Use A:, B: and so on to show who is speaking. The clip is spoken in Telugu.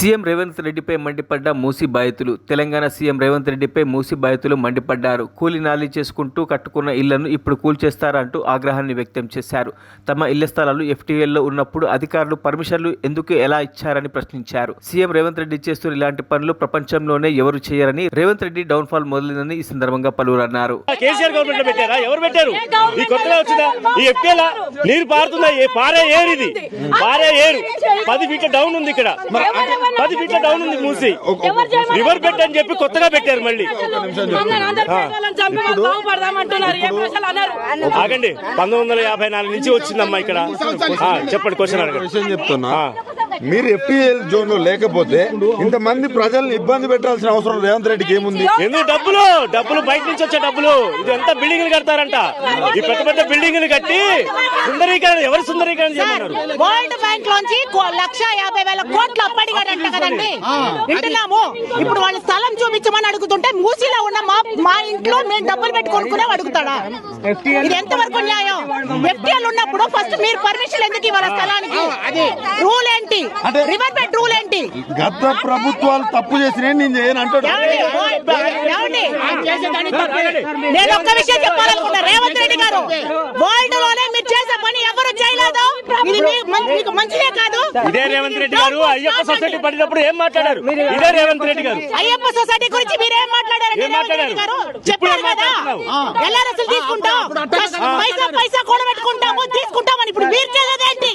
A: సీఎం రేవంత్ రెడ్డిపై మండిపడ్డ మూసీ బాధితులు. తెలంగాణ సీఎం రేవంత్ రెడ్డిపై మూసీ బాధితులు మండిపడ్డారు. కూలీ నాలి చేసుకుంటూ కట్టుకున్న ఇళ్లను ఇప్పుడు కూల్చేస్తారంటూ ఆగ్రహాన్ని వ్యక్తం చేశారు. తమ ఇళ్ల స్థలాలు ఎఫ్టీఎల్లో ఉన్నప్పుడు అధికారులు పర్మిషన్లు ఎందుకు ఎలా ఇచ్చారని ప్రశ్నించారు. సీఎం రేవంత్ రెడ్డి చేస్తున్న ఇలాంటి పనులు ప్రపంచంలోనే ఎవరు చేయరని, రేవంత్ రెడ్డి డౌన్ఫాల్ మొదలైందని ఈ సందర్భంగా పలువురు అన్నారు.
B: కేసీఆర్ గవర్నమెంట్ పెట్టారా? ఎవరు పెట్టారు? ఈ కొత్తగా వచ్చిందా? ఈ ఎఫ్టీఎల్ నీరు పారుతుందా? పారే ఏరు, ఇది పారే ఏరు 10 ఫీట్ల డౌన్ ఉంది. ఇక్కడ 10 ఫీట్ల డౌన్ ఉంది మూసి. రివర్ బెడ్ అని చెప్పి కొత్తగా పెట్టారు. మళ్ళీ ఆగండి, 1954 నుంచి వచ్చిందమ్మా ఇక్కడ. చెప్పండి, క్వశ్చన్ అడగండి.
C: చెప్తున్నా, మీరు ఎఫ్టీఎల్ జోన్ లో లేకపోతే ఇంతమంది ప్రజల్ని ఇబ్బంది పెట్టాల్సిన అవసరం రేవంత్ రెడ్డికి ఏముంది?
B: ఎందుకు? డబ్బులు బయట నుంచి వచ్చే డబ్బులు. ఇది ఎంత బిల్డింగ్లు కడతారంట? ఈ పెద్ద పెద్ద బిల్డింగ్లు కట్టి సుందరీకరణ. ఎవరు సుందరీకరణ చేయమన్నారు?
D: వరల్డ్ బ్యాంక్ లోంచి 1,50,000 కోట్లు అప్పడిగాడంట కదండి. వింటున్నాము. ఇప్పుడు వాళ్ళ స్థలం చూపించమని అడుగుతుంటే మూసీలో ఉన్న మా ఇంట్లో మేము డబ్బులు పెట్టి కొనుక్కునే అడుగుతాడా? ఇది ఎంతవరకు న్యాయం? ఎఫ్టీఎల్ ఉన్నప్పుడు ఫస్ట్ మీరు పర్మిషన్ ఎందుకు ఇవ్వాలి స్థలానికి? రూల్ ఏంటి? రివర్ బెడ్ రూల్ ఏంటి?
C: గత ప్రభుత్వాలు తప్పు చేసిన నేను చేయను అంటాడు.
D: నేను ఒక్క విషయం చెప్పాలనుకున్నా, రేవంత్ రెడ్డి గారు, వరల్డ్ లోనే మీరు చేసే పని ఎవరు చేయలేదు. ఇది మీకు మంచిదే కాదు.
B: ఇదే రేవంత్ రెడ్డి గారు అయ్యప్ప సొసైటీ పడినప్పుడు ఏం మాట్లాడారు? ఇదే రేవంత్ రెడ్డి గారు
D: అయ్యప్ప సొసైటీ గురించి మీరేం మాట్లాడారు? చెప్పారు కదా, ఎల్ఆర్ఎస్ తీసుకుంటాం, పైసా కూడబెట్టుకుంటాము, తీసుకుంటామని. ఇప్పుడు మీరు చేసేదేంటి?